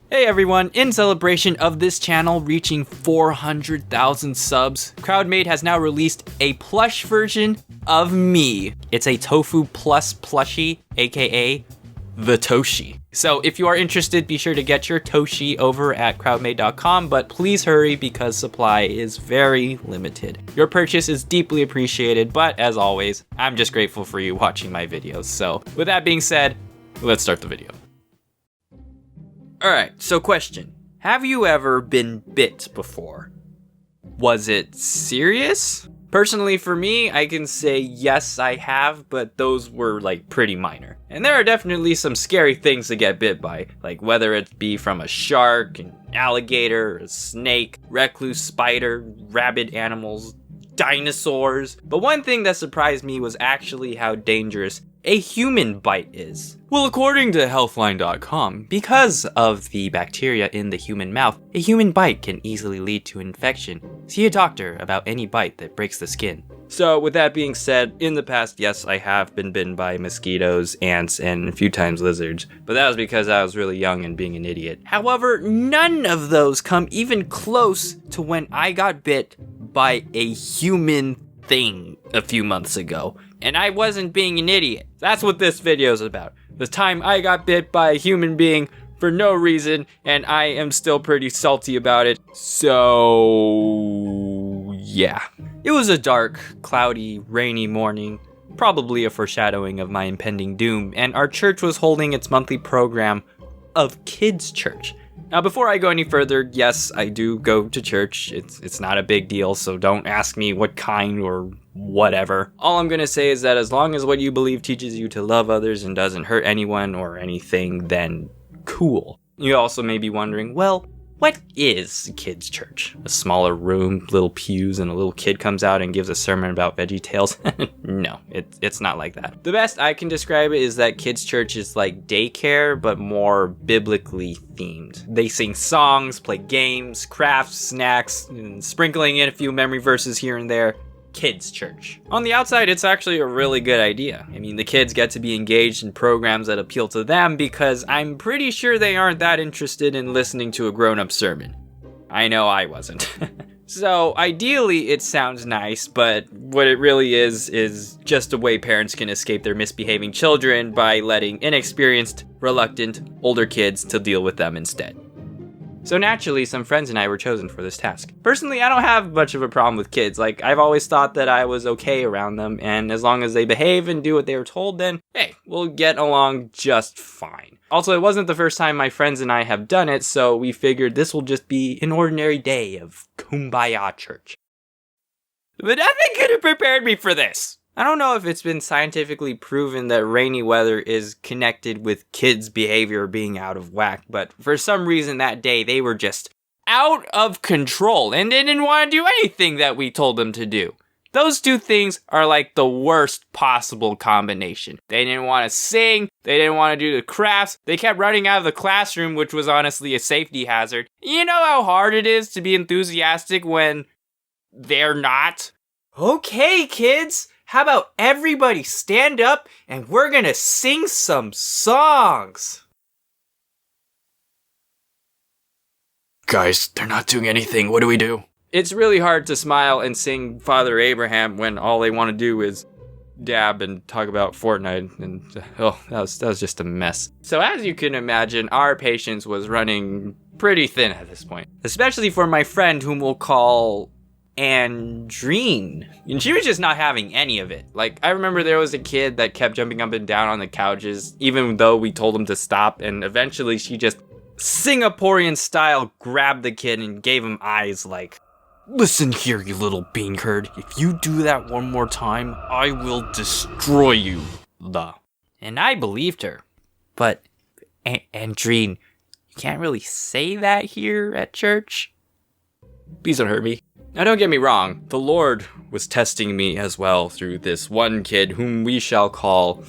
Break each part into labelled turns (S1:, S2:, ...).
S1: Hey everyone, in celebration of this channel reaching 400,000 subs, CrowdMade has now released a plush version of me. It's a Tofu Plus plushie, aka the Toshi. So if you are interested, be sure to get your Toshi over at crowdmade.com, but please hurry because supply is very limited. Your purchase is deeply appreciated, but as always, I'm just grateful for you watching my videos. So with that being said, let's start the video. Alright, so question. Have you ever been bit before? Was it serious? Personally, for me, I can say yes, I have, but those were like pretty minor. And there are definitely some scary things to get bit by, like whether it be from a shark, an alligator, a snake, recluse spider, rabid animals, dinosaurs. But one thing that surprised me was actually how dangerous a human bite is. Well, according to healthline.com, because of the bacteria in the human mouth, a human bite can easily lead to infection. See a doctor about any bite that breaks the skin. So with that being said, in the past, yes, I have been bitten by mosquitoes, ants, and a few times lizards, but that was because I was really young and being an idiot. However, none of those come even close to when I got bit by a human thing a few months ago. And I wasn't being an idiot. That's what this video is about. The time I got bit by a human being for no reason, and I am still pretty salty about it. So, yeah. It was a dark, cloudy, rainy morning, probably a foreshadowing of my impending doom, and our church was holding its monthly program of kids' church. Now, before I go any further, yes, I do go to church. It's not a big deal, so don't ask me what kind or whatever. All I'm gonna say is that as long as what you believe teaches you to love others and doesn't hurt anyone or anything, then cool. You also may be wondering, well, what is kids' church? A smaller room, little pews, and a little kid comes out and gives a sermon about VeggieTales? No, it's not like that. The best I can describe it is that kids' church is like daycare, but more biblically themed. They sing songs, play games, crafts, snacks, and sprinkling in a few memory verses here and there. Kids' church. On the outside, it's actually a really good idea. I mean, the kids get to be engaged in programs that appeal to them because I'm pretty sure they aren't that interested in listening to a grown-up sermon. I know I wasn't. So, ideally, it sounds nice, but what it really is just a way parents can escape their misbehaving children by letting inexperienced, reluctant, older kids to deal with them instead. So naturally, some friends and I were chosen for this task. Personally, I don't have much of a problem with kids. Like, I've always thought that I was okay around them, and as long as they behave and do what they were told, then, hey, we'll get along just fine. Also, it wasn't the first time my friends and I have done it, so we figured this will just be an ordinary day of Kumbaya church. But nothing could have prepared me for this! I don't know if it's been scientifically proven that rainy weather is connected with kids' behavior being out of whack, but for some reason that day they were just out of control and they didn't want to do anything that we told them to do. Those two things are like the worst possible combination. They didn't want to sing, they didn't want to do the crafts, they kept running out of the classroom, which was honestly a safety hazard. You know how hard it is to be enthusiastic when they're not? Okay, kids! How about everybody stand up and we're gonna sing some songs? Guys, they're not doing anything. What do we do? It's really hard to smile and sing Father Abraham when all they want to do is dab and talk about Fortnite, and that was just a mess. So as you can imagine, our patience was running pretty thin at this point, especially for my friend whom we'll call Andreen. And she was just not having any of it. Like, I remember there was a kid that kept jumping up and down on the couches, even though we told him to stop, and eventually she just Singaporean style grabbed the kid and gave him eyes like, "Listen here, you little bean curd. If you do that one more time, I will destroy you." And I believed her. But, Andreen, you can't really say that here at church. Please don't hurt me. Now don't get me wrong, the Lord was testing me as well through this one kid whom we shall call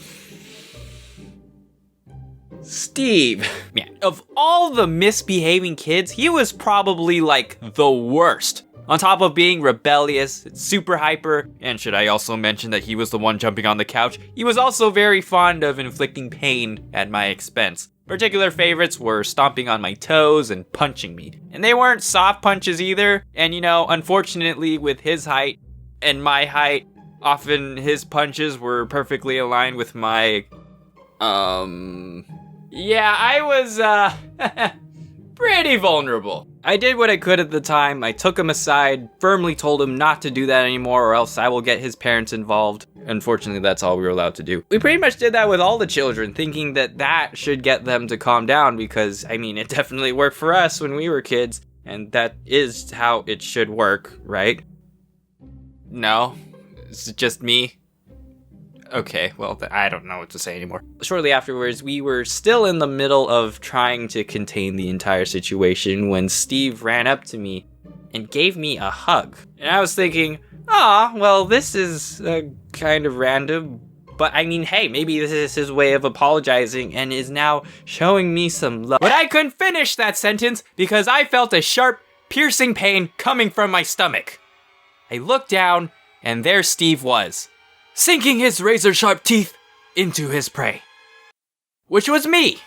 S1: Steve. Man, of all the misbehaving kids, he was probably like the worst. On top of being rebellious, super hyper, and should I also mention that he was the one jumping on the couch, he was also very fond of inflicting pain at my expense. Particular favorites were stomping on my toes and punching me. And they weren't soft punches either, and unfortunately with his height and my height, often his punches were perfectly aligned with my, yeah, I was, pretty vulnerable. I did what I could at the time. I took him aside, firmly told him not to do that anymore or else I will get his parents involved. Unfortunately, that's all we were allowed to do. We pretty much did that with all the children, thinking that that should get them to calm down because, it definitely worked for us when we were kids, and that is how it should work, right? No? It's just me? Okay, well, I don't know what to say anymore. Shortly afterwards, we were still in the middle of trying to contain the entire situation when Steve ran up to me and gave me a hug. And I was thinking, well, this is kind of random. But hey, maybe this is his way of apologizing and is now showing me some love. But I couldn't finish that sentence because I felt a sharp, piercing pain coming from my stomach. I looked down, and there Steve was, sinking his razor-sharp teeth into his prey. Which was me.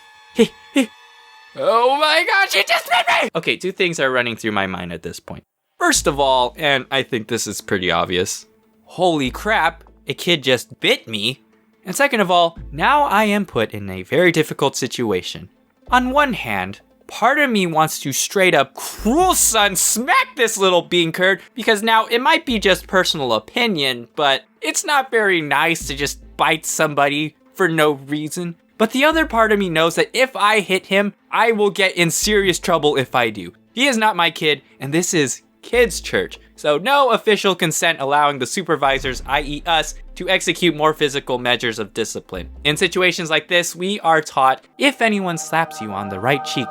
S1: Oh my gosh, he just bit me! Okay, two things are running through my mind at this point. First of all, and I think this is pretty obvious, holy crap, a kid just bit me. And second of all, now I am put in a very difficult situation. On one hand, part of me wants to straight up cruel son smack this little bean curd because now it might be just personal opinion, but it's not very nice to just bite somebody for no reason. But the other part of me knows that if I hit him, I will get in serious trouble if I do. He is not my kid, and this is kids' church. So no official consent allowing the supervisors, i.e. us, to execute more physical measures of discipline. In situations like this, we are taught if anyone slaps you on the right cheek,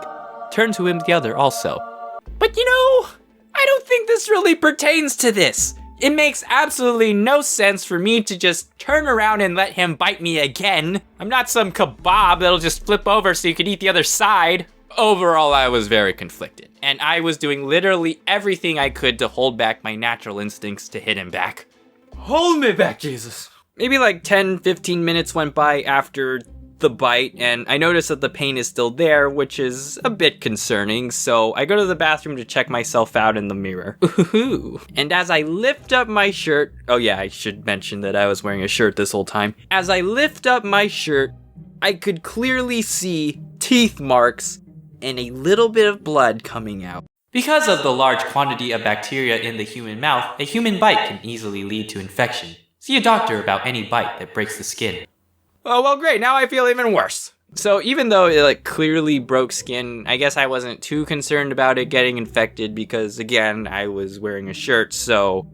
S1: turn to him the other also. But I don't think this really pertains to this. It makes absolutely no sense for me to just turn around and let him bite me again. I'm not some kebab that'll just flip over so you can eat the other side. Overall, I was very conflicted, and I was doing literally everything I could to hold back my natural instincts to hit him back. Hold me back, Jesus. Maybe like 10-15 minutes went by after the bite, and I noticed that the pain is still there, which is a bit concerning, so I go to the bathroom to check myself out in the mirror. Ooh. And as I lift up my shirt, oh yeah, I should mention that I was wearing a shirt this whole time. As I lift up my shirt, I could clearly see teeth marks and a little bit of blood coming out. Because of the large quantity of bacteria in the human mouth, a human bite can easily lead to infection. See a doctor about any bite that breaks the skin. Oh, well, great. Now I feel even worse. So even though it clearly broke skin, I guess I wasn't too concerned about it getting infected because, again, I was wearing a shirt, so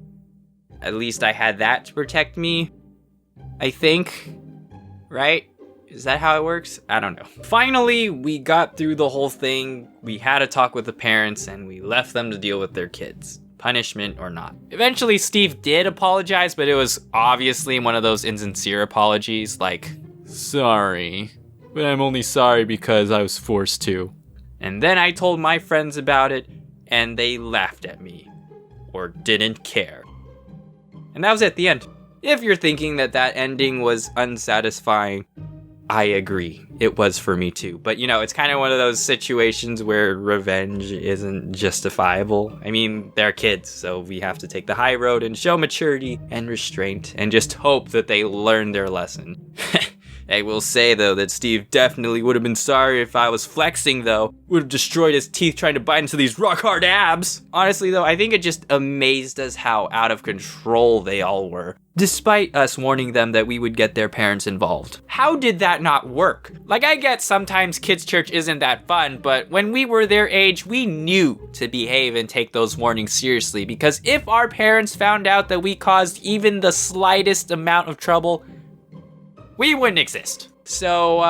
S1: at least I had that to protect me, I think, right? Is that how it works? I don't know. Finally, we got through the whole thing. We had a talk with the parents, and we left them to deal with their kids. Punishment or not. Eventually, Steve did apologize, but it was obviously one of those insincere apologies, like, sorry, but I'm only sorry because I was forced to. And then I told my friends about it, and they laughed at me. Or didn't care. And that was at the end. If you're thinking that ending was unsatisfying, I agree. It was for me too. But it's kind of one of those situations where revenge isn't justifiable. They're kids, so we have to take the high road and show maturity and restraint and just hope that they learn their lesson. I will say, though, that Steve definitely would have been sorry if I was flexing, though. Would have destroyed his teeth trying to bite into these rock-hard abs. Honestly, though, I think it just amazed us how out of control they all were, despite us warning them that we would get their parents involved. How did that not work? I get sometimes kids' church isn't that fun, but when we were their age, we knew to behave and take those warnings seriously, because if our parents found out that we caused even the slightest amount of trouble, we wouldn't exist. So,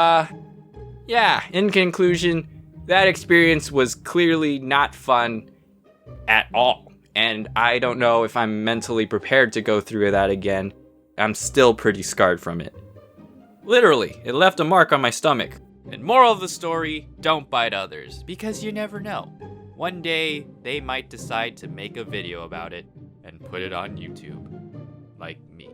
S1: yeah, in conclusion, that experience was clearly not fun at all. And I don't know if I'm mentally prepared to go through that again. I'm still pretty scarred from it. Literally, it left a mark on my stomach. And moral of the story, don't bite others, because you never know. One day, they might decide to make a video about it and put it on YouTube. Like me.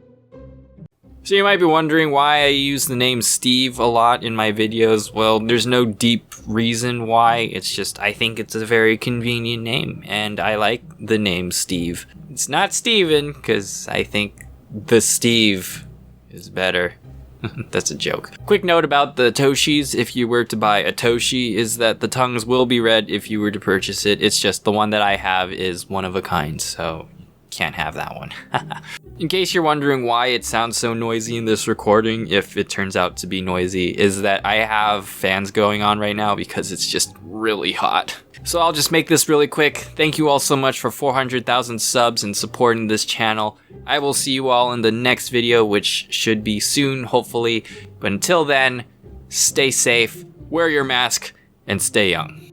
S1: So you might be wondering why I use the name Steve a lot in my videos. Well, there's no deep reason why. It's just I think it's a very convenient name, and I like the name Steve. It's not Steven, because I think the Steve is better. That's a joke. Quick note about the Toshis, if you were to buy a Toshi, is that the tongues will be red if you were to purchase it. It's just the one that I have is one of a kind, so can't have that one. In case you're wondering why it sounds so noisy in this recording, if it turns out to be noisy, is that I have fans going on right now because it's just really hot. So I'll just make this really quick. Thank you all so much for 400,000 subs and supporting this channel. I will see you all in the next video, which should be soon, hopefully. But until then, stay safe, wear your mask, and stay young.